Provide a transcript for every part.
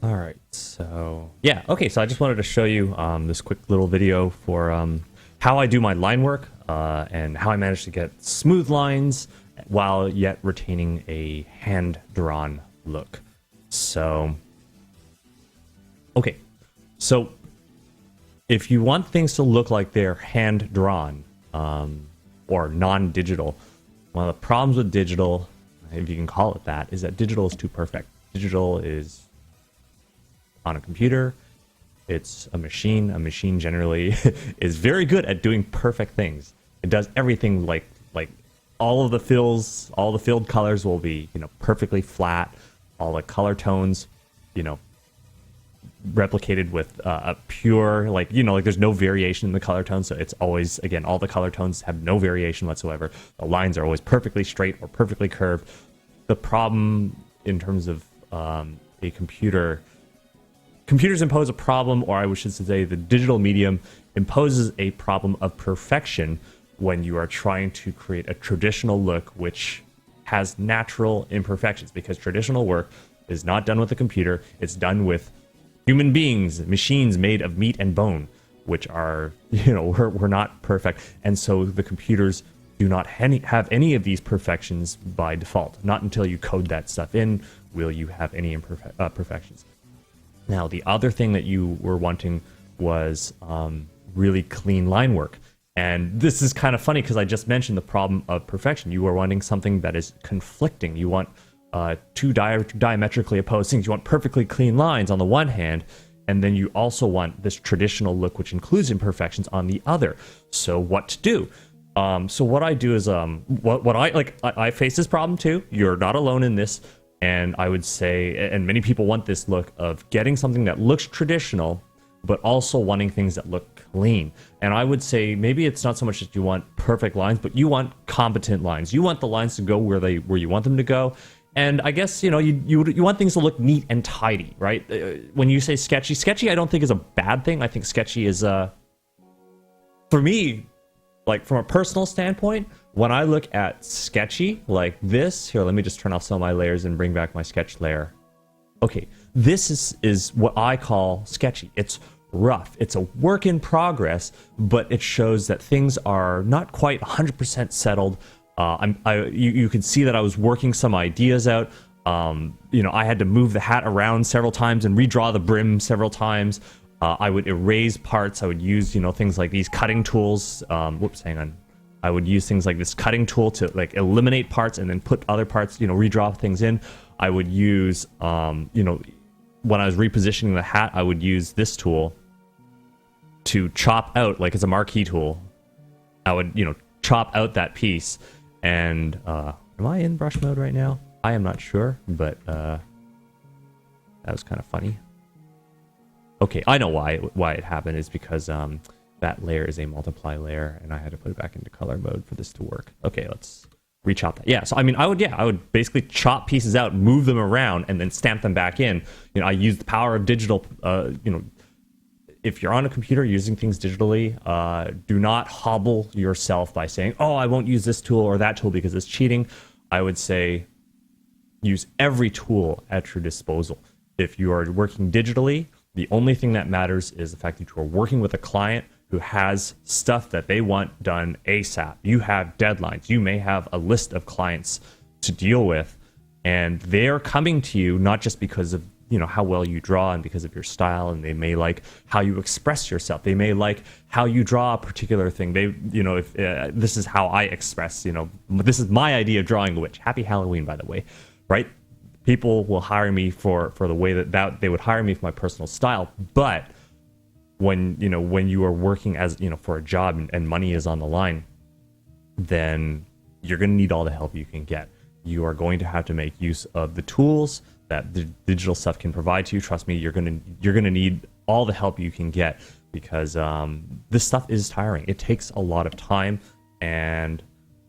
All right, so yeah, okay. So I just wanted to show you this quick little video for how I do my line work and how I manage to get smooth lines while yet retaining a hand-drawn look. So, okay, so if you want things to look like they're hand-drawn or non-digital, one of the problems with digital, if you can call it that, is that digital is too perfect. Digital is on a computer, it's a machine. A machine generally is very good at doing perfect things. It does everything like all of the fills, all the filled colors will be, perfectly flat. All the color tones, replicated with a pure, like there's no variation in the color tones. So it's always, again, all the color tones have no variation whatsoever. The lines are always perfectly straight or perfectly curved. The problem in terms of a computers impose a problem, or I should say the digital medium imposes a problem of perfection when you are trying to create a traditional look which has natural imperfections, because traditional work is not done with a computer. It's done with human beings, machines made of meat and bone, which are, we're not perfect. And so the computers do not have any of these perfections by default. Not until you code that stuff in will you have any imperfections. Now, the other thing that you were wanting was really clean line work. And this is kind of funny because I just mentioned the problem of perfection. You are wanting something that is conflicting. You want two diametrically opposed things. You want perfectly clean lines on the one hand, and then you also want this traditional look, which includes imperfections, on the other. So what to do? So what I do is what I face this problem too. You're not alone in this. And I would say, and many people want this look of getting something that looks traditional, but also wanting things that look clean. And I would say maybe it's not so much that you want perfect lines, but you want competent lines. You want the lines to go where you want them to go. And I guess, you want things to look neat and tidy, right? When you say sketchy I don't think is a bad thing. I think sketchy is, for me, like from a personal standpoint, when I look at sketchy like this, here, let me just turn off some of my layers and bring back my sketch layer. Okay, this is what I call sketchy. It's rough. It's a work in progress, but it shows that things are not quite 100% settled. You can see that I was working some ideas out. I had to move the hat around several times and redraw the brim several times. I would erase parts. I would use, things like these cutting tools. Hang on. I would use things like this cutting tool to eliminate parts and then put other parts, redraw things in. I would use, when I was repositioning the hat, I would use this tool to chop out, like it's a marquee tool. I would, chop out that piece. And am I in brush mode right now? I am not sure, but that was kind of funny. Okay, I know why it happened is because that layer is a multiply layer, and I had to put it back into color mode for this to work. Okay, let's rechop that. Yeah, so I would basically chop pieces out, move them around, and then stamp them back in. I use the power of digital. If you're on a computer using things digitally, do not hobble yourself by saying, "Oh, I won't use this tool or that tool because it's cheating." I would say use every tool at your disposal. If you are working digitally, the only thing that matters is the fact that you are working with a client who has stuff that they want done ASAP. You have deadlines. You may have a list of clients to deal with, and they're coming to you not just because of how well you draw and because of your style, and they may like how you express yourself. They may like how you draw a particular thing. They, if this is how I express, this is my idea of drawing a witch. Happy Halloween, by the way, right? People will hire me for the way that they would hire me for my personal style. But when you are working as, for a job and money is on the line, then you're going to need all the help you can get. You are going to have to make use of the tools that the digital stuff can provide to you. Trust me, you're going to need all the help you can get, because this stuff is tiring. It takes a lot of time, and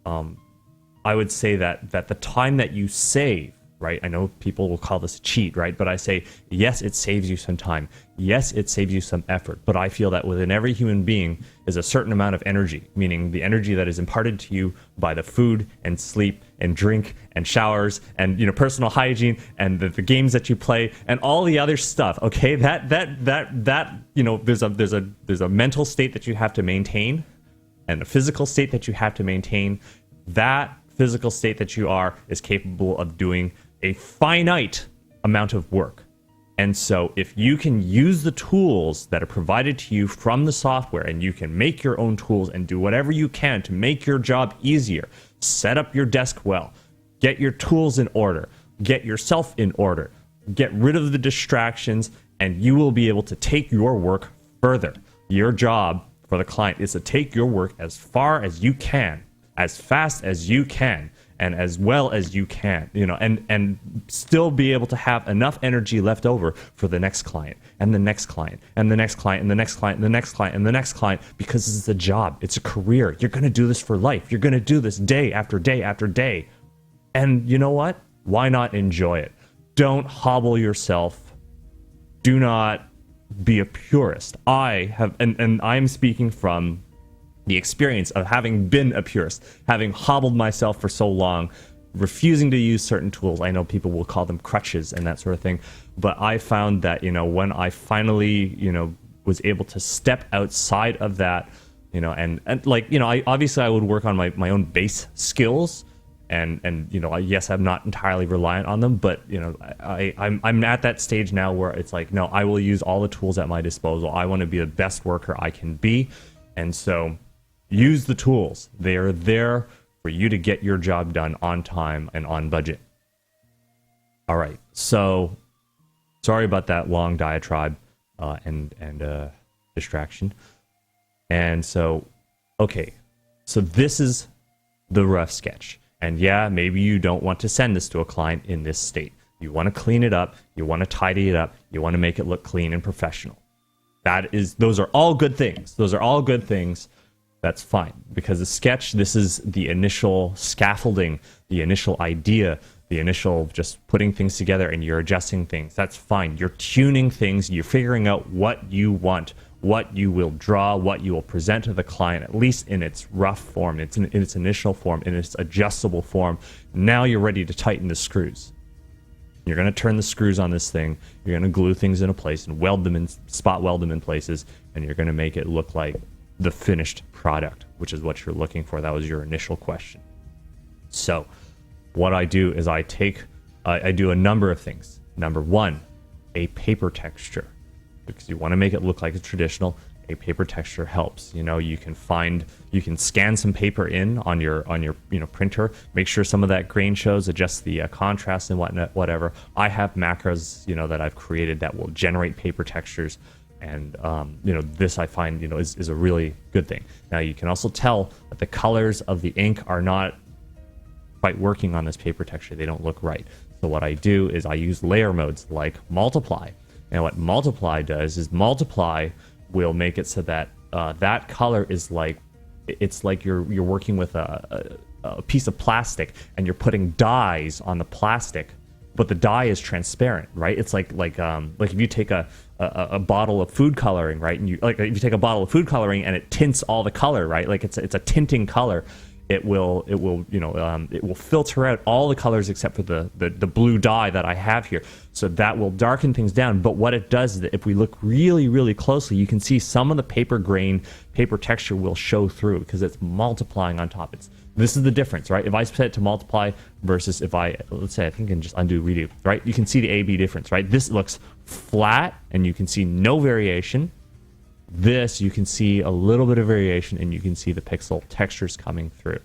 I would say that the time that you save, right? I know people will call this a cheat, right? But I say, yes, it saves you some time. Yes, it saves you some effort. But I feel that within every human being is a certain amount of energy, meaning the energy that is imparted to you by the food and sleep and drink and showers and personal hygiene and the games that you play and all the other stuff. Okay, that there's a mental state that you have to maintain and a physical state that you have to maintain. That physical state that you are is capable of doing a finite amount of work. And so if you can use the tools that are provided to you from the software, and you can make your own tools and do whatever you can to make your job easier, set up your desk well, get your tools in order, get yourself in order, get rid of the distractions, and you will be able to take your work further. Your job for the client is to take your work as far as you can, as fast as you can, and as well as you can, and still be able to have enough energy left over for the next client and the next client and the next client and the next client and the next client and the next client, because this is a job. It's a career. You're going to do this for life. You're going to do this day after day after day. And you know what? Why not enjoy it? Don't hobble yourself. Do not be a purist. I have, and I'm speaking from the experience of having been a purist, having hobbled myself for so long, refusing to use certain tools. I know people will call them crutches and that sort of thing, but I found that when I finally was able to step outside of that, and I obviously I would work on my own base skills, and yes, I'm not entirely reliant on them, but I'm at that stage now where it's like, no, I will use all the tools at my disposal. I want to be the best worker I can be, and so use the tools. They are there for you to get your job done on time and on budget. All right. So sorry about that long diatribe and distraction. And so, okay. So this is the rough sketch. And yeah, maybe you don't want to send this to a client in this state. You want to clean it up. You want to tidy it up. You want to make it look clean and professional. Those are all good things. Those are all good things. That's fine, because the sketch, this is the initial scaffolding, the initial idea, the initial just putting things together, and you're adjusting things. That's fine. You're tuning things. You're figuring out what you want, what you will draw, what you will present to the client, at least in its rough form, in its initial form, in its adjustable form. Now you're ready to tighten the screws. You're going to turn the screws on this thing. You're going to glue things into place and spot weld them in places, and you're going to make it look like the finished product, which is what you're looking for. That was your initial question. So what I do is I do a number of things. Number one, a paper texture, because you want to make it look like a traditional. A paper texture helps. You can scan some paper in on your printer, make sure some of that grain shows, adjust the contrast and whatever. I have macros that I've created that will generate paper textures. And this I find is a really good thing. Now you can also tell that the colors of the ink are not quite working on this paper texture. They don't look right. So what I do is I use layer modes like multiply. And what multiply does is multiply will make it so that that color is like, it's like you're working with a piece of plastic and you're putting dyes on the plastic, but the dye is transparent, right? It's like if you take a bottle of food coloring, right? And if you take a bottle of food coloring and it tints all the color, right? Like it's a tinting color. It will filter out all the colors except for the blue dye that I have here. So that will darken things down. But what it does is that if we look really, really closely, you can see some of the paper texture will show through because it's multiplying on top. This is the difference, right? If I set it to multiply versus if let's say I think I can just undo redo, right? You can see the A/B difference, right? This looks flat and you can see no variation. This, you can see a little bit of variation and you can see the pixel textures coming through.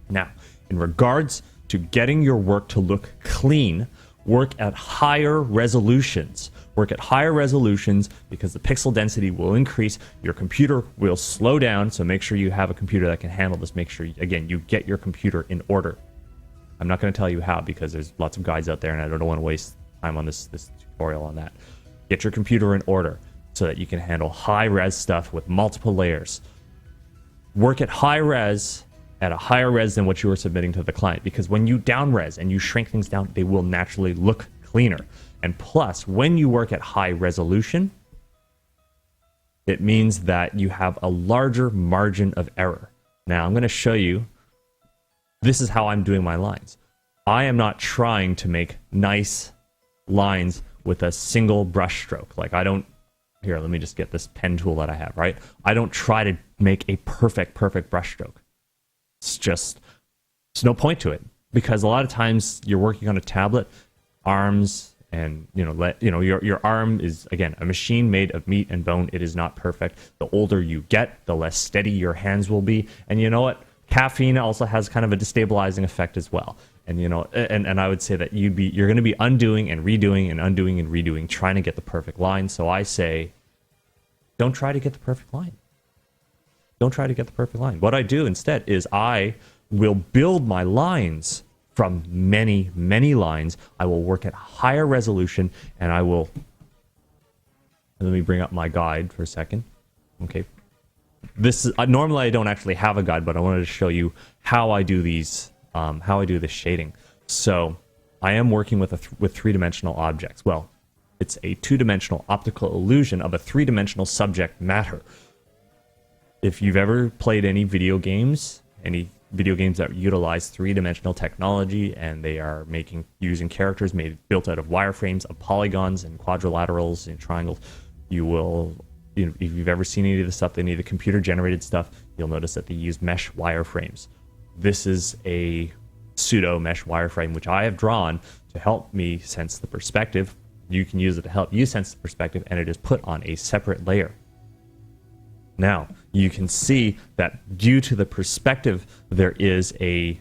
Now, in regards to getting your work to look clean, work at higher resolutions. Work at higher resolutions because the pixel density will increase. Your computer will slow down, so make sure you have a computer that can handle this. Make sure, again, you get your computer in order. I'm not going to tell you how because there's lots of guides out there and I don't want to waste time on this tutorial on that. Get your computer in order so that you can handle high-res stuff with multiple layers. Work at high-res at a higher res than what you were submitting to the client, because when you down-res and you shrink things down, they will naturally look cleaner. And plus, when you work at high resolution, it means that you have a larger margin of error. Now, I'm going to show you This is how I'm doing my lines. I am not trying to make nice lines with a single brush stroke. Like I don't, here, let me just get this pen tool that I have, right? I don't try to make a perfect brush stroke. It's just, there's no point to it, because a lot of times you're working on a tablet, arms, and your arm is, again, a machine made of meat and bone. It is not perfect. The older you get, the less steady your hands will be. And you know what? Caffeine also has kind of a destabilizing effect as well. And and I would say that you're going to be undoing and redoing and undoing and redoing, trying to get the perfect line. So I say, don't try to get the perfect line. Don't try to get the perfect line. What I do instead is I will build my lines from many, many lines. I will work at higher resolution, and I will... Let me bring up my guide for a second. Okay. This is normally I don't actually have a guide, but I wanted to show you how I do these, how I do this shading. So I am working with three-dimensional objects. Well, it's a two-dimensional optical illusion of a three-dimensional subject matter. If you've ever played any video games that utilize three-dimensional technology, and they are using characters built out of wireframes, of polygons and quadrilaterals and triangles, if you've ever seen any of the stuff, any of the computer-generated stuff, you'll notice that they use mesh wireframes. This is a pseudo mesh wireframe, which I have drawn to help me sense the perspective. You can use it to help you sense the perspective, and it is put on a separate layer. Now, you can see that due to the perspective, there is a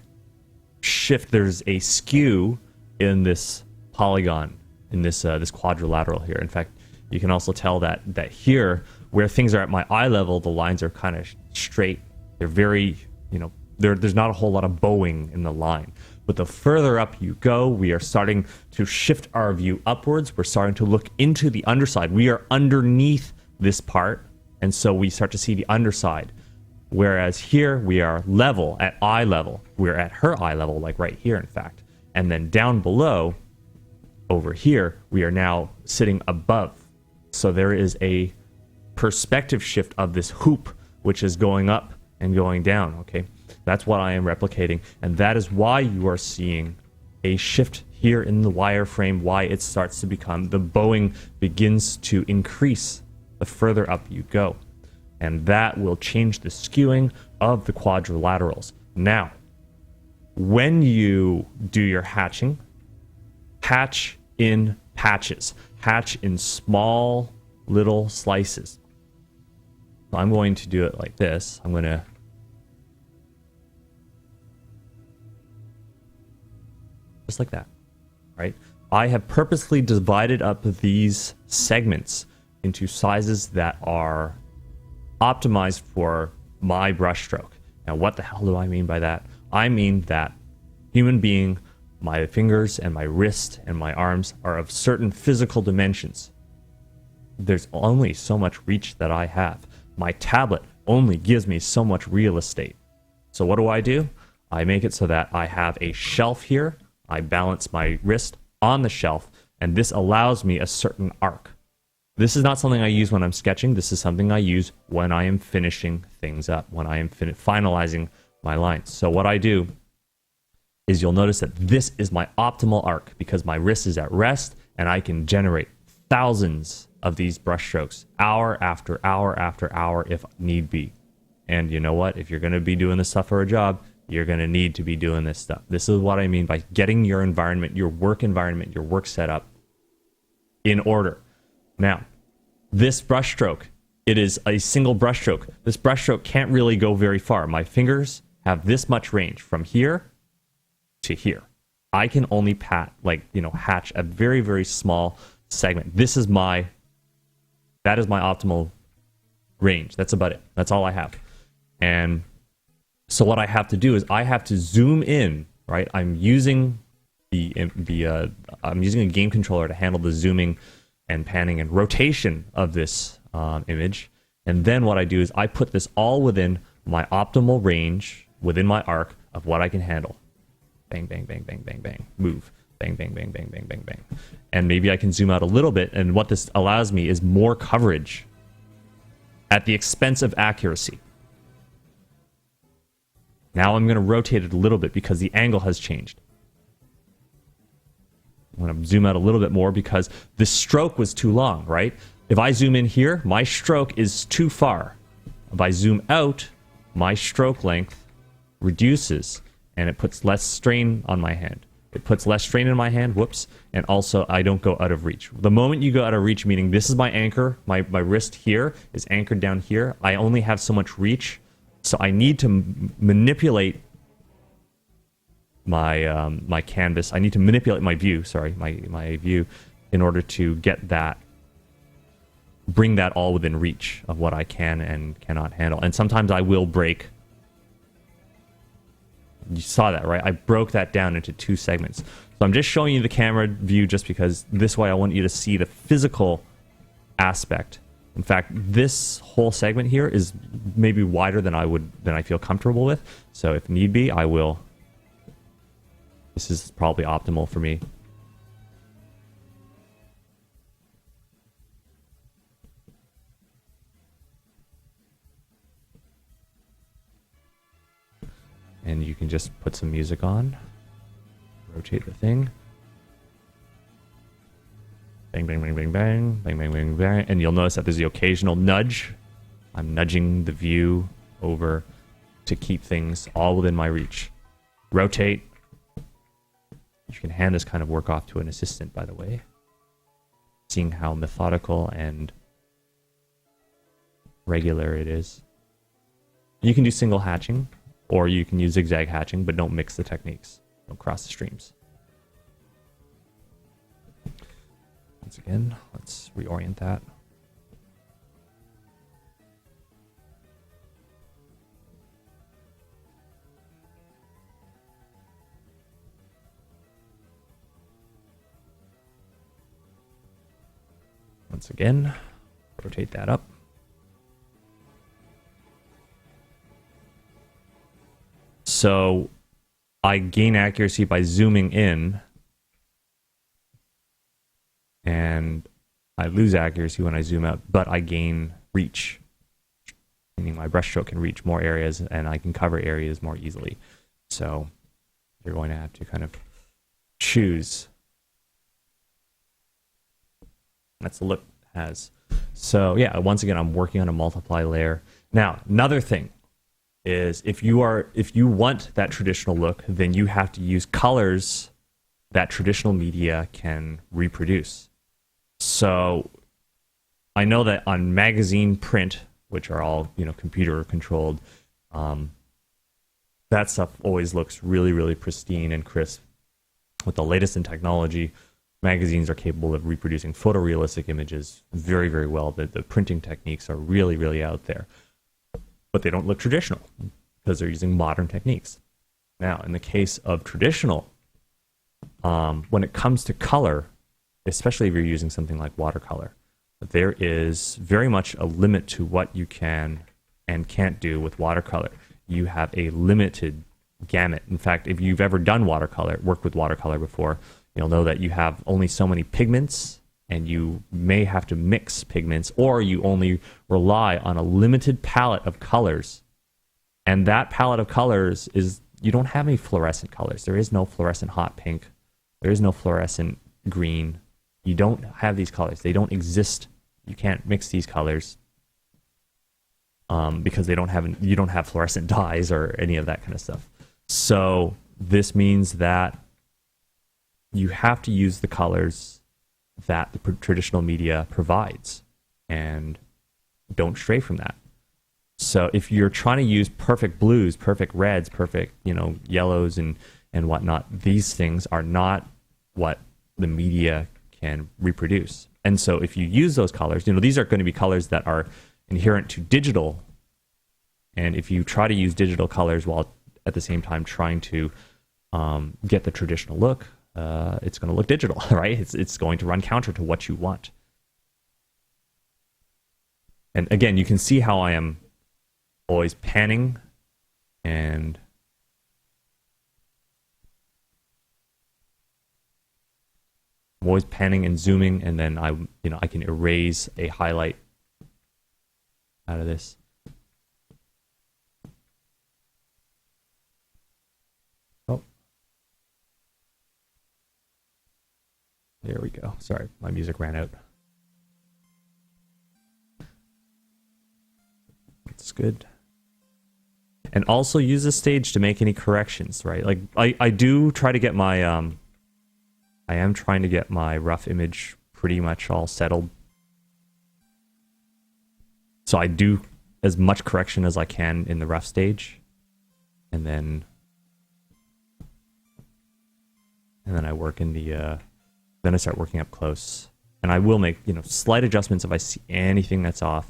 shift, there's a skew in this polygon, in this quadrilateral here. In fact, you can also tell that here, where things are at my eye level, the lines are kind of straight. They're very, there's not a whole lot of bowing in the line. But the further up you go, we are starting to shift our view upwards. We're starting to look into the underside. We are underneath this part, and so we start to see the underside. Whereas here, we are level, at eye level. We're at her eye level, like right here, in fact. And then down below, over here, we are now sitting above. So there is a perspective shift of this hoop, which is going up and going down, okay? That's what I am replicating, and that is why you are seeing a shift here in the wireframe, why it starts to become, the bowing begins to increase the further up you go. And that will change the skewing of the quadrilaterals. Now, when you do your hatching, hatch in patches. Hatch in small little slices. So I'm going to do it like this. I'm going to just like that, right? I have purposely divided up these segments into sizes that are optimized for my brushstroke. Now, what the hell do I mean by that? I mean that human being, my fingers and my wrist and my arms are of certain physical dimensions. There's only so much reach that I have. My tablet only gives me so much real estate. So what do? I make it so that I have a shelf here. I balance my wrist on the shelf, and this allows me a certain arc. This is not something I use when I'm sketching. This is something I use when I am finishing things up, when I am finalizing my lines. So what I do is you'll notice that this is my optimal arc because my wrist is at rest, and I can generate thousands of these brush strokes hour after hour after hour if need be. And you know what? If you're going to be doing this stuff for a job, you're going to need to be doing this stuff. This is what I mean by getting your environment, your work setup in order. Now, this brush stroke, it is a single brush stroke. This brush stroke can't really go very far. My fingers have this much range from here to here. I can only hatch a very, very small segment. That is my optimal range. That's about it. That's all I have. And so what I have to do is I have to zoom in, right? I'm using I'm using a game controller to handle the zooming and panning and rotation of this image. And then what I do is I put this all within my optimal range, within my arc of what I can handle. Bang, bang, bang, bang, bang, bang. Move. Bang, bang, bang, bang, bang, bang, bang. And maybe I can zoom out a little bit. And what this allows me is more coverage at the expense of accuracy. Now I'm going to rotate it a little bit because the angle has changed. I'm going to zoom out a little bit more because the stroke was too long, right? If I zoom in here, my stroke is too far. If I zoom out, my stroke length reduces and it puts less strain on my hand. It puts less strain in my hand, whoops, and also I don't go out of reach. The moment you go out of reach, meaning this is my anchor, my wrist here is anchored down here, I only have so much reach, so I need to manipulate my my canvas. I need to manipulate my view, my view, in order to get that, bring that all within reach of what I can and cannot handle. And sometimes I will break. You saw that, right? I broke that down into 2 segments. So I'm just showing you the camera view just because this way I want you to see the physical aspect. In fact, this whole segment here is maybe wider than I feel comfortable with. So if need be, I will. This is probably optimal for me. And you can just put some music on, rotate the thing. Bang, bang, bang, bang, bang, bang, bang, bang, bang. And you'll notice that there's the occasional nudge. I'm nudging the view over to keep things all within my reach. Rotate. You can hand this kind of work off to an assistant, by the way. Seeing how methodical and regular it is. You can do single hatching, or you can use zigzag hatching, but don't mix the techniques. Don't cross the streams. Once again, let's reorient that. Once again, rotate that up. So I gain accuracy by zooming in, and I lose accuracy when I zoom out, but I gain reach, meaning my brushstroke can reach more areas and I can cover areas more easily. So you're going to have to kind of choose. That's the look it has. So yeah, once again, I'm working on a multiply layer. Now, another thing is if you want that traditional look, then you have to use colors that traditional media can reproduce. So I know that on magazine print, which are all, computer controlled, that stuff always looks really, really pristine and crisp. With the latest in technology, magazines are capable of reproducing photorealistic images very, very well. The printing techniques are really, really out there. But they don't look traditional because they're using modern techniques. Now, in the case of traditional, when it comes to color, especially if you're using something like watercolor, there is very much a limit to what you can and can't do with watercolor. You have a limited gamut. In fact, if you've ever done watercolor, worked with watercolor before, you'll know that you have only so many pigments, and you may have to mix pigments, or you only rely on a limited palette of colors. And that palette of colors is, you don't have any fluorescent colors. There is no fluorescent hot pink. There is no fluorescent green. You don't have these colors. They don't exist. You can't mix these colors because you don't have fluorescent dyes or any of that kind of stuff. So this means that you have to use the colors that the traditional media provides, and don't stray from that. So if you're trying to use perfect blues, perfect reds, perfect yellows and whatnot, these things are not what the media can reproduce. And so if you use those colors, these are going to be colors that are inherent to digital, and if you try to use digital colors while at the same time trying to get the traditional look, it's going to look digital, right? It's going to run counter to what you want. And again, you can see how I am always panning and I'm always panning and zooming, and then I can erase a highlight out of this. There we go. Sorry, my music ran out. It's good. And also use this stage to make any corrections, right? Like I do try to get my I am trying to get my rough image pretty much all settled. So I do as much correction as I can in the rough stage. And then I work in the then I start working up close. And I will make, slight adjustments if I see anything that's off.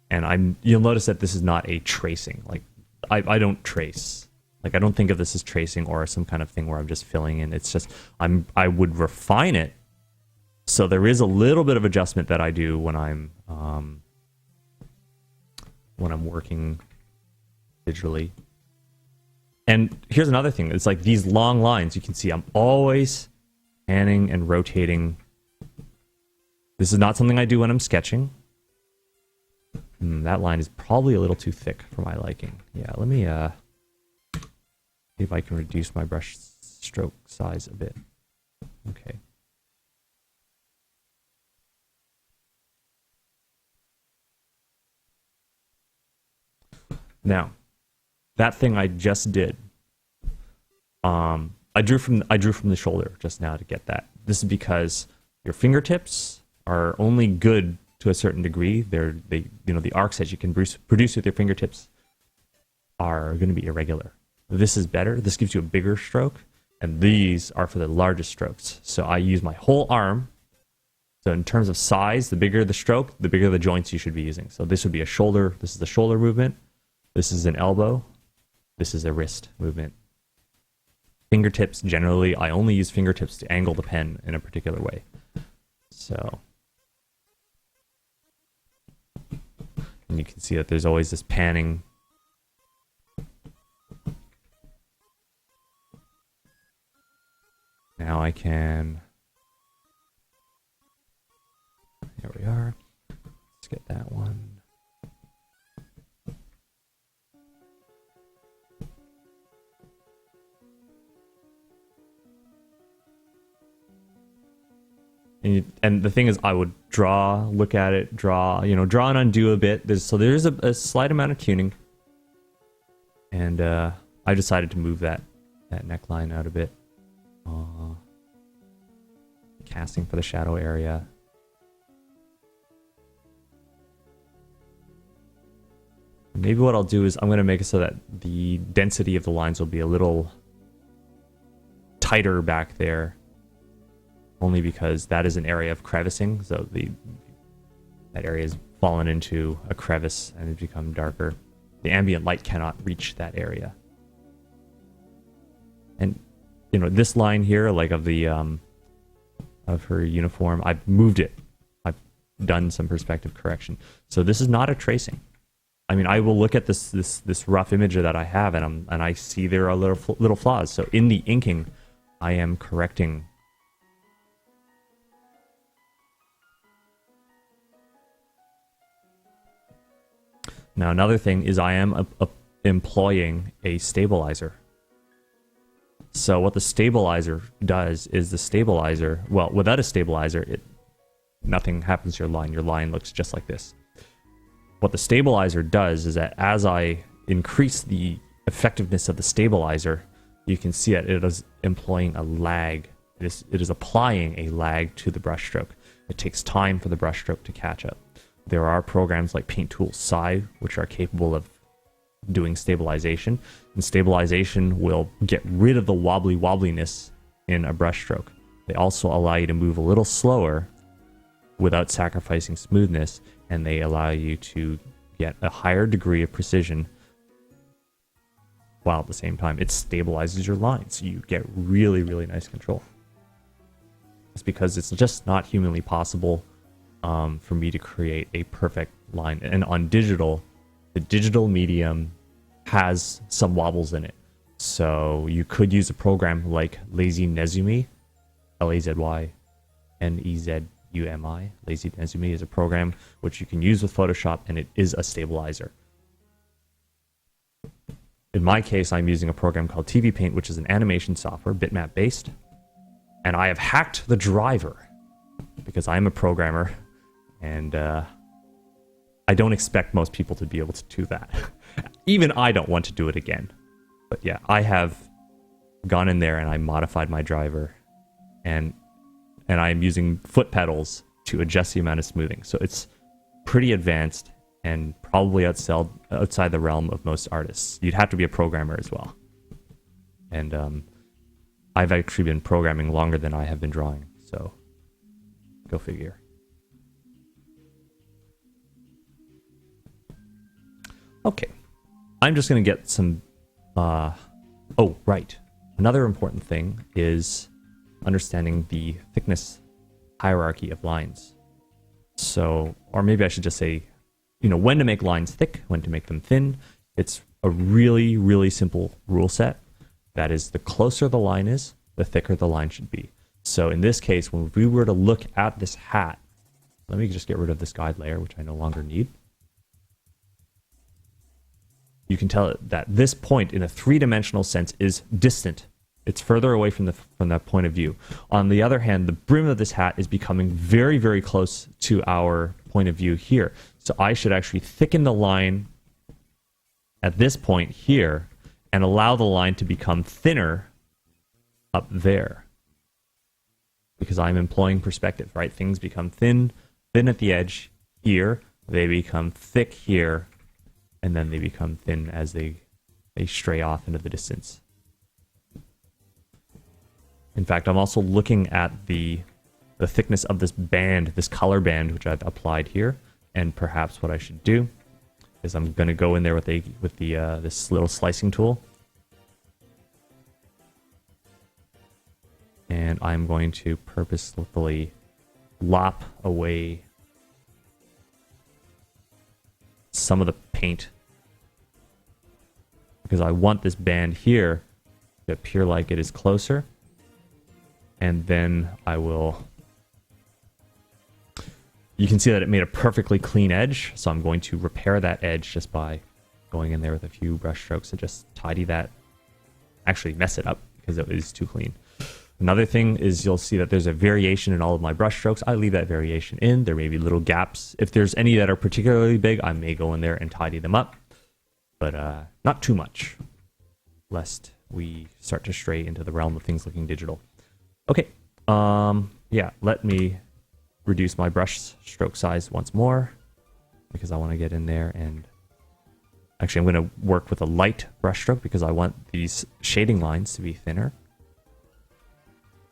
And you'll notice that this is not a tracing. Like I don't trace. Like I don't think of this as tracing or some kind of thing where I'm just filling in. It's just I would refine it. So there is a little bit of adjustment that I do when I'm working digitally. And here's another thing. It's like these long lines. You can see I'm always panning and rotating. This is not something I do when I'm sketching. That line is probably a little too thick for my liking. Yeah, let me see if I can reduce my brush stroke size a bit. Okay. Now, that thing I just did, I drew from the shoulder just now to get that. This is because your fingertips are only good to a certain degree. The arcs that you can produce with your fingertips are going to be irregular. This is better. This gives you a bigger stroke, and these are for the largest strokes. So I use my whole arm. So in terms of size, the bigger the stroke, the bigger the joints you should be using. So this would be a shoulder. This is the shoulder movement. This is an elbow. This is a wrist movement. Fingertips, generally, I only use fingertips to angle the pen in a particular way. So, and you can see that there's always this panning. Now I can, here we are. Let's get that one. And the thing is, I would draw, look at it, draw and undo a bit. There's a slight amount of tuning. And I decided to move that neckline out a bit. Casting for the shadow area. Maybe what I'll do is I'm going to make it so that the density of the lines will be a little tighter back there. Only because that is an area of crevicing, so that area has fallen into a crevice and has become darker. The ambient light cannot reach that area. And this line here, like of the of her uniform, I've moved it. I've done some perspective correction. So this is not a tracing. I mean, I will look at this rough image that I have, and I see there are little flaws. So in the inking, I am correcting. Now, another thing is I am employing a stabilizer. So what the stabilizer does is without a stabilizer, nothing happens to your line. Your line looks just like this. What the stabilizer does is that as I increase the effectiveness of the stabilizer, you can see that it is employing a lag. It is applying a lag to the brushstroke. It takes time for the brushstroke to catch up. There are programs like Paint Tool Sai, which are capable of doing stabilization. And stabilization will get rid of the wobbliness in a brushstroke. They also allow you to move a little slower without sacrificing smoothness, and they allow you to get a higher degree of precision while at the same time it stabilizes your line. So you get really, really nice control. It's because it's just not humanly possible for me to create a perfect line. And on digital, the digital medium has some wobbles in it. So you could use a program like Lazy Nezumi, Lazy Nezumi. Lazy Nezumi is a program which you can use with Photoshop, and it is a stabilizer. In my case, I'm using a program called TV Paint, which is an animation software, bitmap based. And I have hacked the driver because I'm a programmer, and I don't expect most people to be able to do that. Even I don't want to do it again. But yeah, I have gone in there and I modified my driver, and I'm using foot pedals to adjust the amount of smoothing. So it's pretty advanced and probably outside the realm of most artists. You'd have to be a programmer as well. And I've actually been programming longer than I have been drawing, so go figure. Okay, I'm just going to get some... oh, right. Another important thing is understanding the thickness hierarchy of lines. So, or maybe I should just say, when to make lines thick, when to make them thin. It's a really, really simple rule set. That is, the closer the line is, the thicker the line should be. So in this case, when we were to look at this hat, let me just get rid of this guide layer, which I no longer need. You can tell that this point in a three-dimensional sense is distant. It's further away from that point of view. On the other hand, the brim of this hat is becoming very, very close to our point of view here. So I should actually thicken the line at this point here and allow the line to become thinner up there. Because I'm employing perspective, right? Things become thin at the edge here, they become thick here, and then they become thin as they stray off into the distance. In fact, I'm also looking at the thickness of this band, this color band, which I've applied here, and perhaps what I should do is I'm going to go in there with this little slicing tool, and I'm going to purposefully lop away some of the paint because I want this band here to appear like it is closer, and then I will... You can see that it made a perfectly clean edge, so I'm going to repair that edge just by going in there with a few brush strokes to just tidy that, actually mess it up because it was too clean. Another thing is you'll see that there's a variation in all of my brush strokes. I leave that variation in. There may be little gaps. If there's any that are particularly big, I may go in there and tidy them up, but not too much, lest we start to stray into the realm of things looking digital. Okay, yeah, let me reduce my brush stroke size once more because I want to get in there and actually I'm going to work with a light brush stroke because I want these shading lines to be thinner.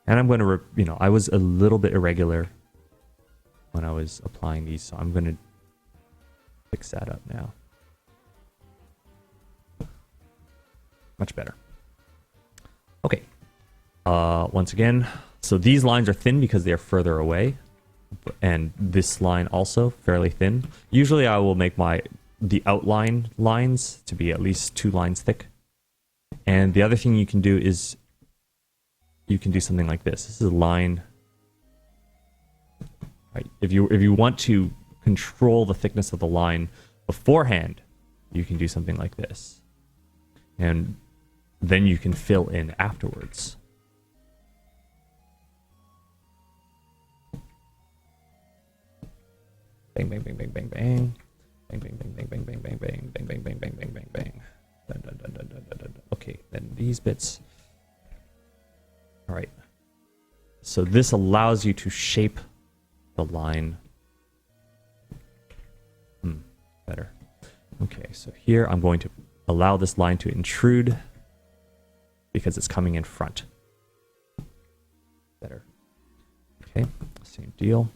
And I'm going to, I was a little bit irregular when I was applying these, so I'm going to fix that up now. Much better. Okay. Once again, so these lines are thin because they're further away. And this line also fairly thin. Usually I will make the outline lines to be at least 2 lines thick. And the other thing you can do is you can do something like this. This is a line. Right? If you want to control the thickness of the line beforehand, you can do something like this. And then you can fill in afterwards. Bang, bang, bang, bang, bang, bang. Bang, bang, bang, bang, bang, bang, bang, bang, bang, bang, bang, bang, bang, bang, bang. Dun, dun, dun, dun, dun, dun, dun. Okay, then these bits. All right. So this allows you to shape the line. Better. Okay, so here I'm going to allow this line to intrude because it's coming in front. Better. Okay, same deal.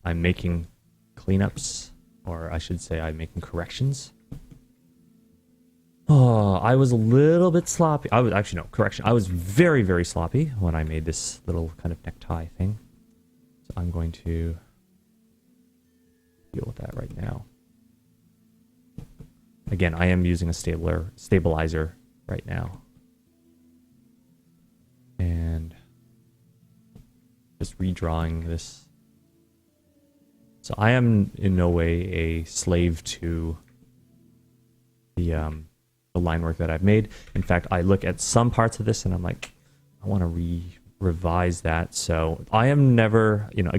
I'm making cleanups, or I should say I'm making corrections. Oh, I was a little bit sloppy. I was very, very sloppy when I made this little kind of necktie thing. So I'm going to deal with that right now. Again, I am using a stabilizer right now. And just redrawing this. So I am in no way a slave to the line work that I've made. In fact, I look at some parts of this and I'm like, I want to revise that. So I am never, you know,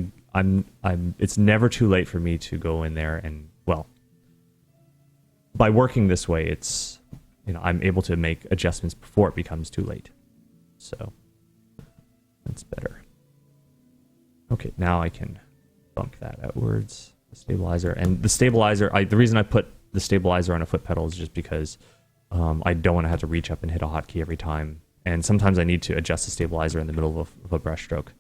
it's never too late for me to go in there and, well, by working this way, it's, you know, I'm able to make adjustments before it becomes too late. So that's better. Okay, now I can bump that outwards, the stabilizer. And the stabilizer, the reason I put the stabilizer on a foot pedal is just because I don't want to have to reach up and hit a hotkey every time. And sometimes I need to adjust the stabilizer in the middle of a brush stroke.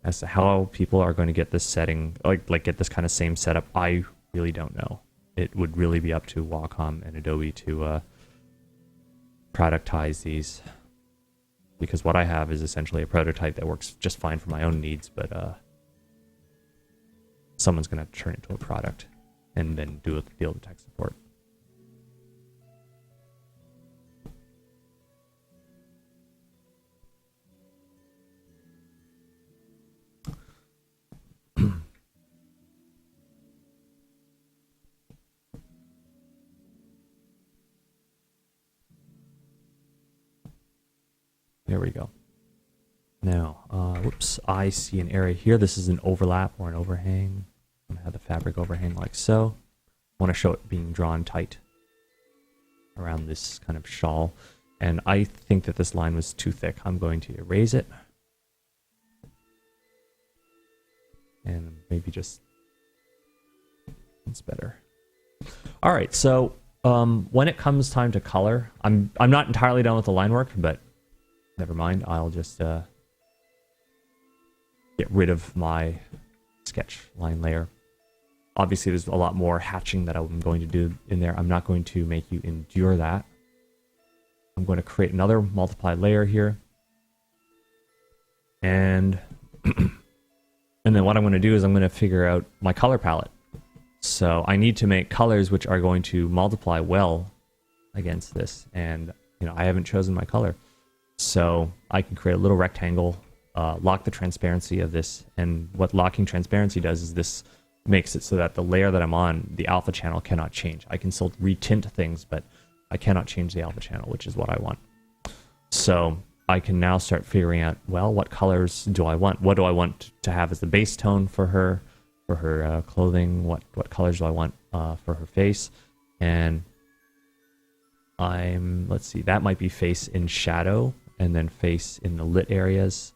As to how people are going to get this setting, like get this kind of same setup, I really don't know. It would really be up to Wacom and Adobe to productize these. Because what I have is essentially a prototype that works just fine for my own needs, but someone's going to turn it into a product and then deal with tech support. There we go. Now, whoops, I see an area here. This is an overlap or an overhang. I'm going to have the fabric overhang like so. I want to show it being drawn tight around this kind of shawl. And I think that this line was too thick. I'm going to erase it. And maybe just, it's better. All right, so when it comes time to color, I'm not entirely done with the line work, but never mind. I'll just get rid of my sketch line layer. Obviously, there's a lot more hatching that I'm going to do in there. I'm not going to make you endure that. I'm going to create another multiplied layer here. And, and then what I'm going to do is I'm going to figure out my color palette. So I need to make colors which are going to multiply well against this. And, you know, I haven't chosen my color. So I can create a little rectangle, lock the transparency of this. And what locking transparency does is this makes it so that the layer that I'm on, the alpha channel, cannot change. I can still retint things, but I cannot change the alpha channel, which is what I want. So I can now start figuring out, well, what colors do I want? What do I want to have as the base tone for her clothing? What colors do I want for her face? And let's see, that might be face in shadow and then face in the lit areas.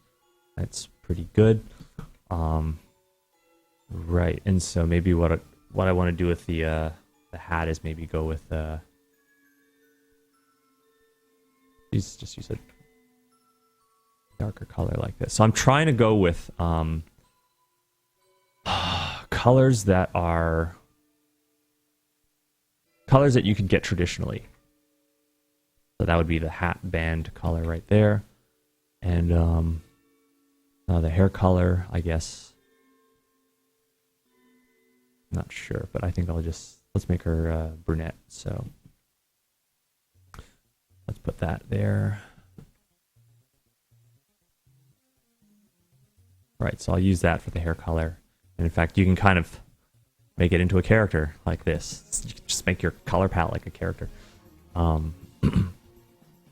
That's pretty good. Right, and so maybe what I want to do with the hat is maybe go with just use a darker color like this. So I'm trying to go with colors that you could get traditionally. So that would be the hat band color right there, and the hair color, I guess. Not sure, but I think let's make her brunette. So let's put that there. Right, so I'll use that for the hair color. And in fact, you can kind of make it into a character like this. Just make your color palette like a character.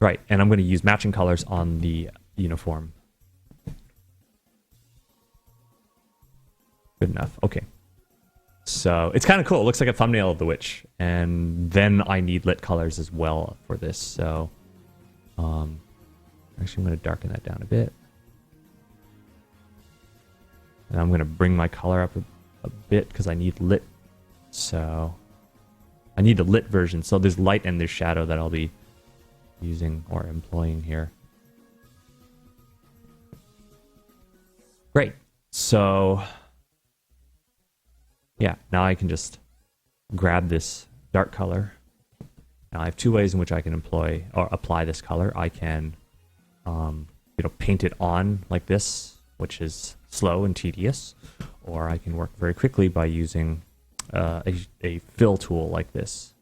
Right, and I'm going to use matching colors on the uniform. Good enough. Okay. So it's kind of cool. It looks like a thumbnail of the witch. And then I need lit colors as well for this. So actually, I'm going to darken that down a bit. And I'm going to bring my color up a bit because I need lit. So I need a lit version. So there's light and there's shadow that I'll be using or employing here. Great. So yeah, now I can just grab this dark color. Now I have two ways in which I can employ or apply this color. I can, paint it on like this, which is slow and tedious, or I can work very quickly by using a fill tool like this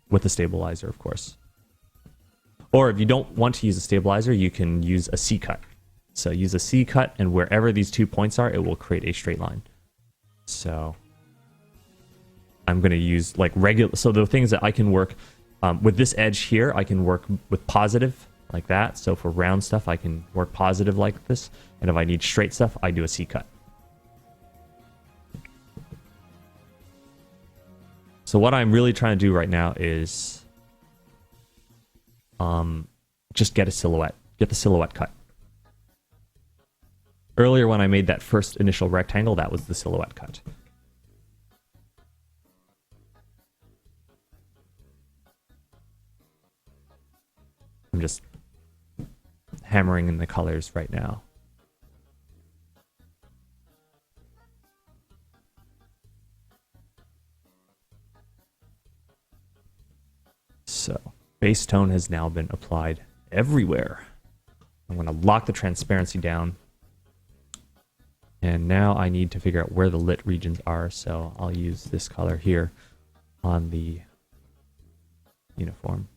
with a stabilizer, of course. Or if you don't want to use a stabilizer, you can use a C-cut. So use a C-cut, and wherever these 2 points are, it will create a straight line. So I'm going to use like regular. So the things that I can work with this edge here, I can work with positive like that. So for round stuff, I can work positive like this. And if I need straight stuff, I do a C-cut. So what I'm really trying to do right now is just get a silhouette, get the silhouette cut. Earlier when I made that first initial rectangle, that was the silhouette cut. I'm just hammering in the colors right now. So, base tone has now been applied everywhere. I'm going to lock the transparency down. And now I need to figure out where the lit regions are, so I'll use this color here on the uniform.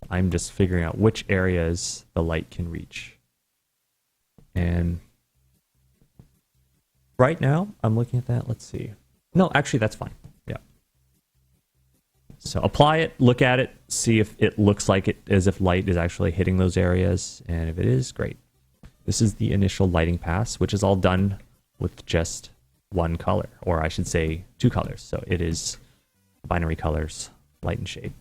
I'm just figuring out which areas the light can reach. And right now, I'm looking at that. Let's see. No, actually, that's fine. Yeah. So apply it, look at it, see if it looks like it as if light is actually hitting those areas. And if it is, great. This is the initial lighting pass, which is all done with just one color, or I should say 2 colors. So it is binary colors, light and shade.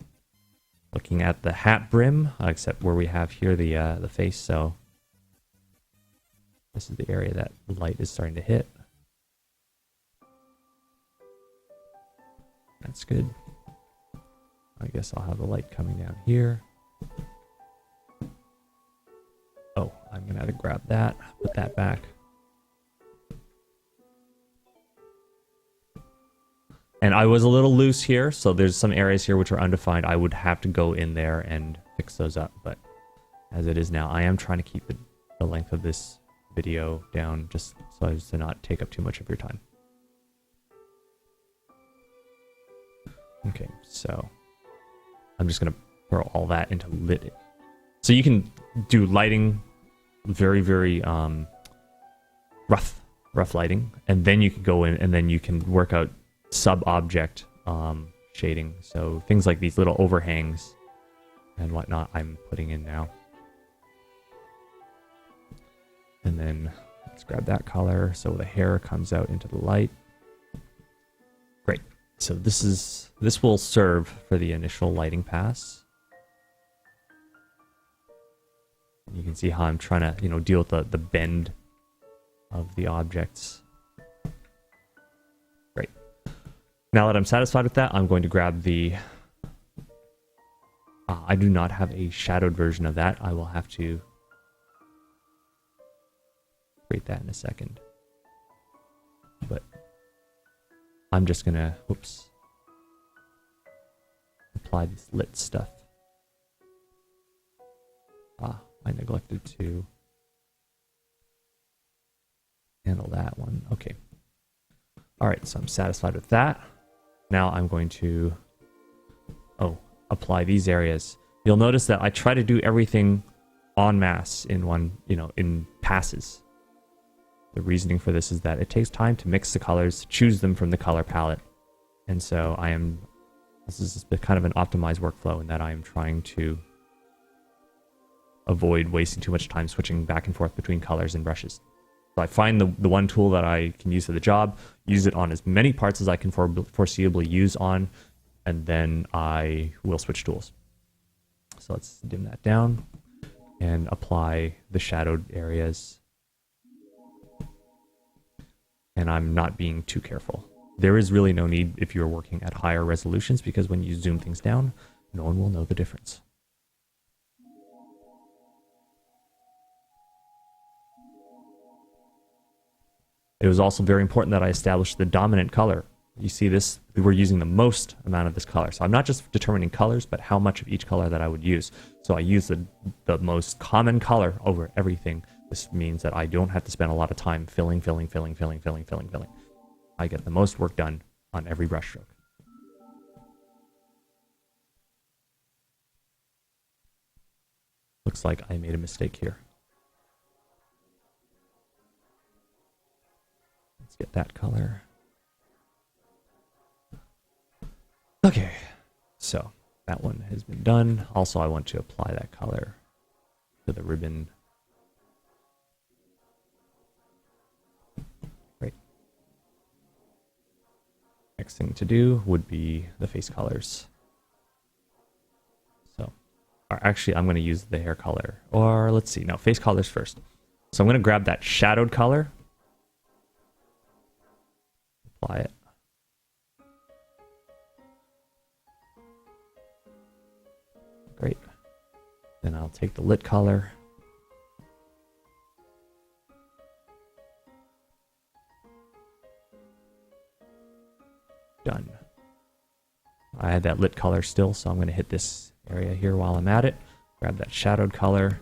Looking at the hat brim, except where we have here the face. So this is the area that light is starting to hit. That's good. I guess I'll have the light coming down here. Oh, I'm gonna have to grab that, put that back. And I was a little loose here, so there's some areas here which are undefined. I would have to go in there and fix those up, but as it is now, I am trying to keep the length of this video down just so as to not take up too much of your time. Okay, so I'm just gonna throw all that into lit. So you can do lighting, very, very rough lighting, and then you can go in and then you can work out sub-object shading. So things like these little overhangs and whatnot I'm putting in now. And then let's grab that color so the hair comes out into the light. Great. So this will serve for the initial lighting pass. You can see how I'm trying to, deal with the bend of the objects. Great. Now that I'm satisfied with that, I'm going to grab the... I do not have a shadowed version of that. I will have to create that in a second. But I'm just going to, apply this lit stuff. I neglected to handle that one. Okay. All right, so I'm satisfied with that. Now I'm going to, apply these areas. You'll notice that I try to do everything en masse in one, in passes. The reasoning for this is that it takes time to mix the colors, choose them from the color palette. And so this is kind of an optimized workflow in that I am trying to avoid wasting too much time switching back and forth between colors and brushes. So I find the one tool that I can use for the job, use it on as many parts as I can foreseeably use on, and then I will switch tools. So let's dim that down and apply the shadowed areas. And I'm not being too careful. There is really no need if you're working at higher resolutions, because when you zoom things down, no one will know the difference. It was also very important that I established the dominant color. You see this, we're using the most amount of this color. So I'm not just determining colors, but how much of each color that I would use. So I use the most common color over everything. This means that I don't have to spend a lot of time filling. I get the most work done on every brush stroke. Looks like I made a mistake here. get that color. Okay, so that one has been done. Also, I want to apply that color to the ribbon. Great. Next thing to do would be the face colors. So, or actually, I'm going to use the hair color. Or let's see, no, face colors first. So I'm going to grab that shadowed color. Apply it. Great. Then I'll take the lit color. Done. I had that lit color still, so I'm going to hit this area here while I'm at it. Grab that shadowed color.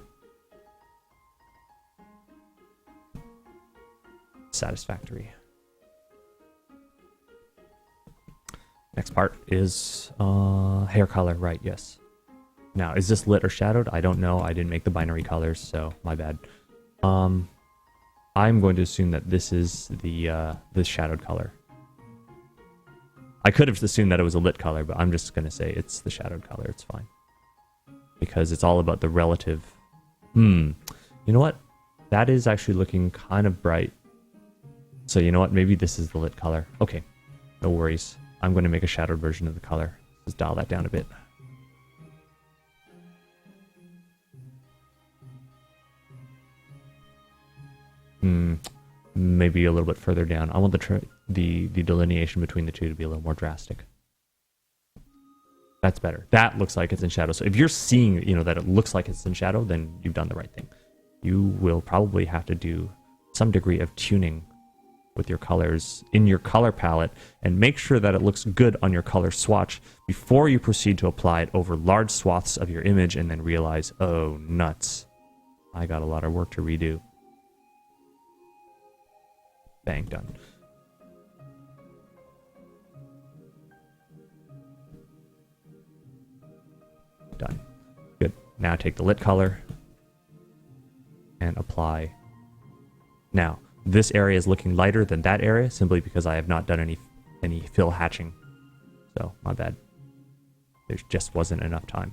Satisfactory. Next part is hair color, right? Yes. Now, is this lit or shadowed? I don't know. I didn't make the binary colors, so my bad. I'm going to assume that this is the shadowed color. I could have assumed that it was a lit color, but I'm just going to say it's the shadowed color. It's fine. Because it's all about the relative. You know what? That is actually looking kind of bright. So you know what? Maybe this is the lit color. Okay. No worries. I'm going to make a shadowed version of the color. Just dial that down a bit. Maybe a little bit further down. I want the delineation between the two to be a little more drastic. That's better. That looks like it's in shadow. So if you're seeing, that it looks like it's in shadow, then you've done the right thing. You will probably have to do some degree of tuning with your colors in your color palette and make sure that it looks good on your color swatch before you proceed to apply it over large swaths of your image and then realize, oh, nuts. I got a lot of work to redo. Bang, done. Done. Good. Now take the lit color and apply. Now, this area is looking lighter than that area simply because I have not done any fill hatching. So, my bad. There just wasn't enough time.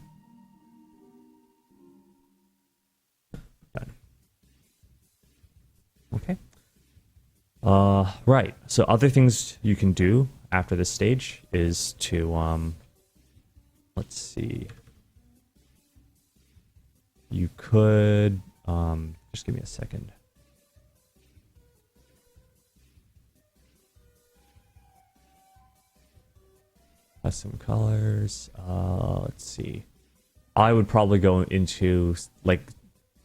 Done. Okay. Right. So other things you can do after this stage is to, let's see. You could, just give me a second. Custom colors. Let's see. I would probably go into,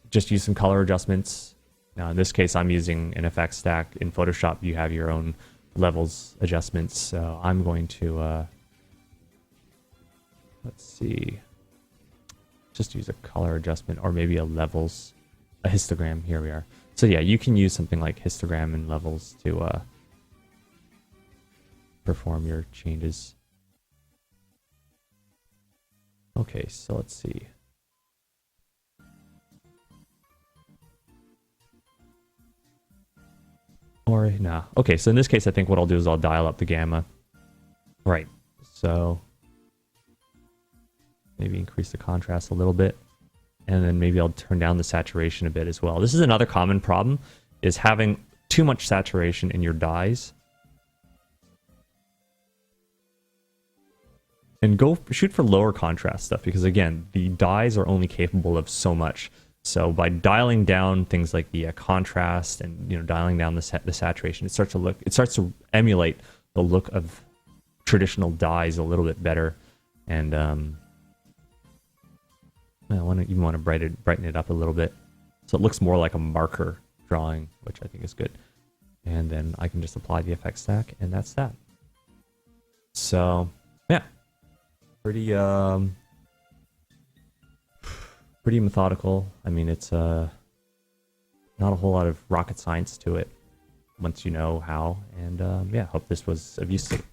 just use some color adjustments. Now, in this case, I'm using an FX stack. In Photoshop, you have your own levels adjustments. So I'm going to, let's see, just use a color adjustment or maybe a histogram. Here we are. So yeah, you can use something like histogram and levels to perform your changes. Okay, so let's see. Or, nah. Okay, so in this case, I think what I'll do is I'll dial up the gamma. Right, so maybe increase the contrast a little bit. And then maybe I'll turn down the saturation a bit as well. This is another common problem, is having too much saturation in your dyes. And go shoot for lower contrast stuff, because again, the dyes are only capable of so much. So by dialing down things like the contrast and dialing down the saturation, it starts to emulate the look of traditional dyes a little bit better. And I even want to brighten it up a little bit, so it looks more like a marker drawing, which I think is good. And then I can just apply the FX stack, and that's that. So yeah, pretty methodical. I mean, it's not a whole lot of rocket science to it once you know how. And yeah, hope this was of use to you.